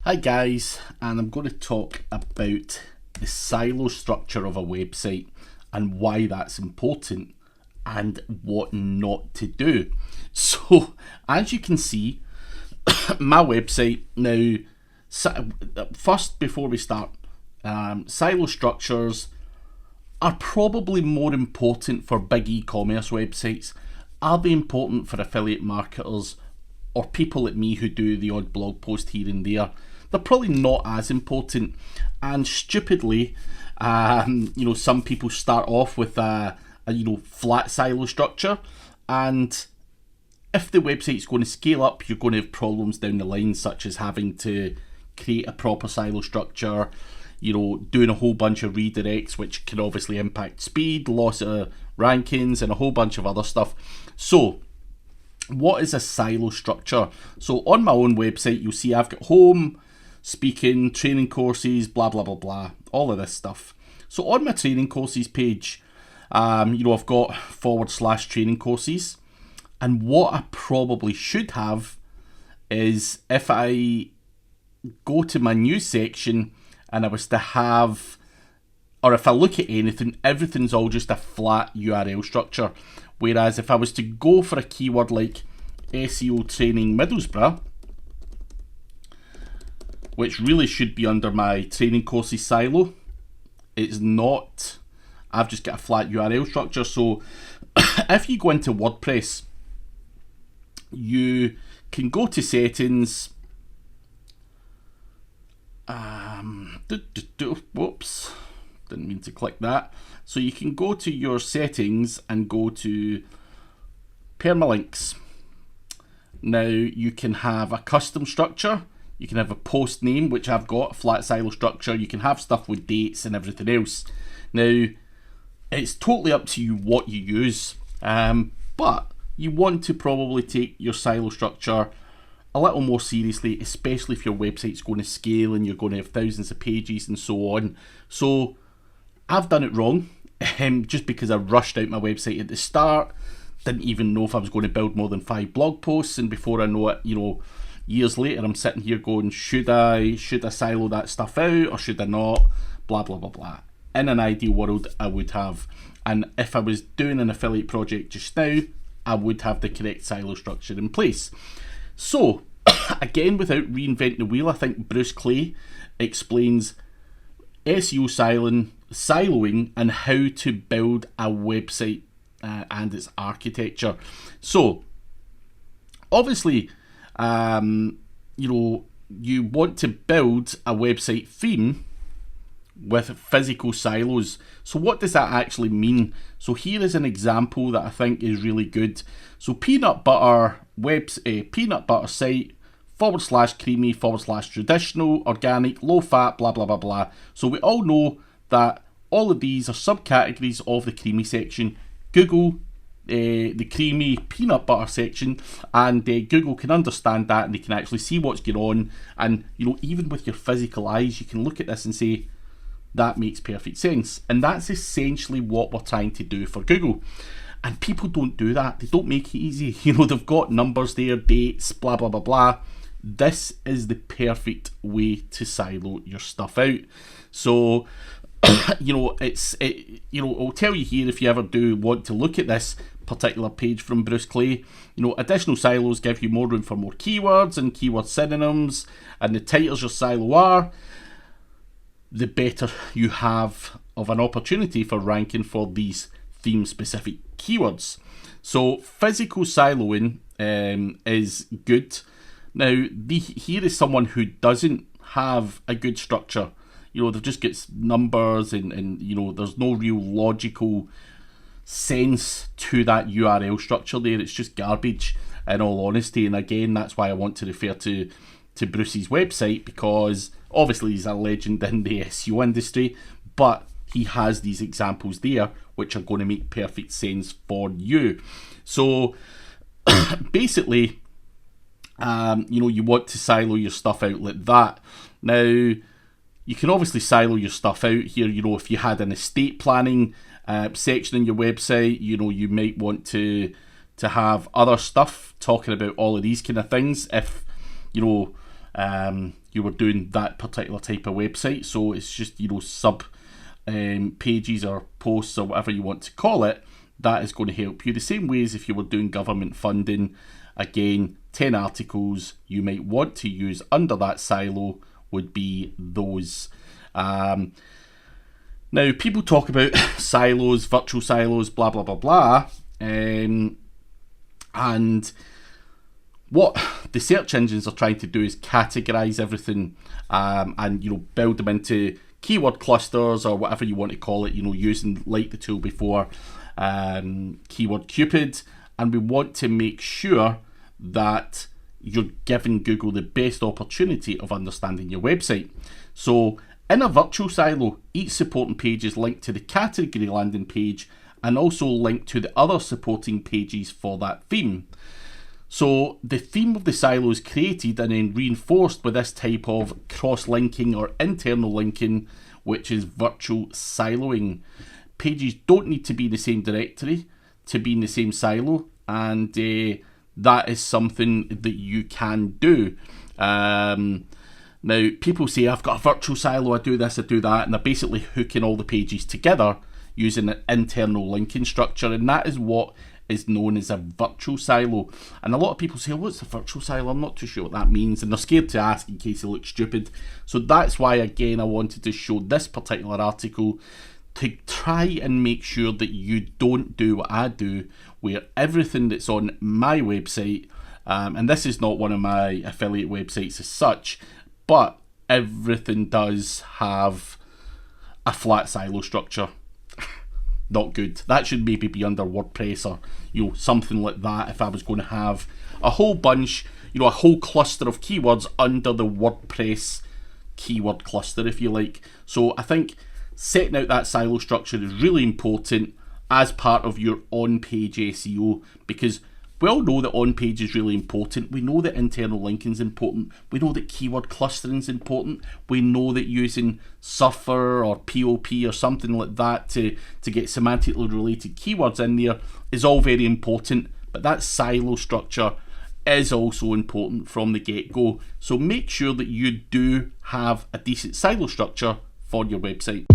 Hi guys, and I'm going to talk about the silo structure of a website and why that's important and what not to do. So as you can see, my website now, first before we start, silo structures are probably more important for big e-commerce websites. Are they important for affiliate marketers or people like me who do the odd blog post here and there? They're probably not as important. And stupidly, some people start off with a flat silo structure, and if the website's going to scale up, you're going to have problems down the line, such as having to create a proper silo structure, doing a whole bunch of redirects, which can obviously impact speed, loss of rankings, and a whole bunch of other stuff. So what is a silo structure? So on my own website, you'll see I've got home, speaking, training courses, blah, blah, blah, blah, all of this stuff. So on my training courses page, I've got / training courses. And what I probably should have is, if I go to my news section and I was to have, or if I look at anything, everything's all just a flat URL structure. Whereas if I was to go for a keyword like SEO training Middlesbrough, which really should be under my training courses silo, it's not. I've just got a flat URL structure. So if you go into WordPress, you can go to settings. Whoops, didn't mean to click that. So you can go to your settings and go to permalinks. Now you can have a custom structure. You can have a post name, which I've got, a flat silo structure. You can have stuff with dates and everything else. Now, it's totally up to you what you use, but you want to probably take your silo structure a little more seriously, especially if your website's going to scale and you're going to have thousands of pages and so on. So I've done it wrong, just because I rushed out my website at the start, didn't even know if I was going to build more than 5 blog posts, and before I know it, years later, I'm sitting here going, should I silo that stuff out or should I not? Blah, blah, blah, blah. In an ideal world, I would have. And if I was doing an affiliate project just now, I would have the correct silo structure in place. So, again, without reinventing the wheel, I think Bruce Clay explains SEO siloing and how to build a website and its architecture. So, obviously, you want to build a website theme with physical silos. So what does that actually mean? So here is an example that I think is really good. So peanut butter site / creamy / traditional, organic, low fat, blah, blah, blah, blah. So we all know that all of these are subcategories of the creamy section. Google the creamy peanut butter section, and Google can understand that, and they can actually see what's going on. And even with your physical eyes, you can look at this and say that makes perfect sense. And that's essentially what we're trying to do for Google. And people don't do that. They don't make it easy. They've got numbers there, dates, blah, blah, blah, blah. This is the perfect way to silo your stuff out. So it'll tell you here, if you ever do want to look at this particular page from Bruce Clay, additional silos give you more room for more keywords and keyword synonyms, and the tighter your silo are, the better you have of an opportunity for ranking for these theme specific keywords. So physical siloing is good. Now here is someone who doesn't have a good structure. They've just got numbers and there's no real logical sense to that URL structure there. It's just garbage, in all honesty. And again, that's why I want to refer to Bruce's website, because obviously he's a legend in the SEO industry, but he has these examples there which are going to make perfect sense for you. So basically, you want to silo your stuff out like that. Now, you can obviously silo your stuff out here. If you had an estate planning section in your website, you might want to have other stuff talking about all of these kind of things. If you were doing that particular type of website. So it's just, sub pages or posts or whatever you want to call it. That is going to help you. The same way as if you were doing government funding, again, 10 articles you might want to use under that silo would be those. Now, people talk about silos, virtual silos, blah, blah, blah, blah. And what the search engines are trying to do is categorize everything and, build them into keyword clusters or whatever you want to call it, using like the tool before, Keyword Cupid. And we want to make sure that you're giving Google the best opportunity of understanding your website. So in a virtual silo, each supporting page is linked to the category landing page and also linked to the other supporting pages for that theme. So the theme of the silo is created and then reinforced with this type of cross-linking or internal linking, which is virtual siloing. Pages don't need to be in the same directory to be in the same silo, and that is something that you can do. Now, people say, I've got a virtual silo, I do this, I do that, and they're basically hooking all the pages together using an internal linking structure, and that is what is known as a virtual silo. And a lot of people say, what's a virtual silo? I'm not too sure what that means, and they're scared to ask in case they look stupid. So that's why, again, I wanted to show this particular article to try and make sure that you don't do what I do, where everything that's on my website, and this is not one of my affiliate websites as such, but everything does have a flat silo structure. Not good. That should maybe be under WordPress or something like that, if I was going to have a whole bunch, a whole cluster of keywords under the WordPress keyword cluster, if you like. So I think setting out that silo structure is really important as part of your on-page SEO, because we all know that on-page is really important. We know that internal linking is important. We know that keyword clustering is important. We know that using Surfer or POP or something like that to get semantically related keywords in there is all very important. But that silo structure is also important from the get-go. So make sure that you do have a decent silo structure for your website.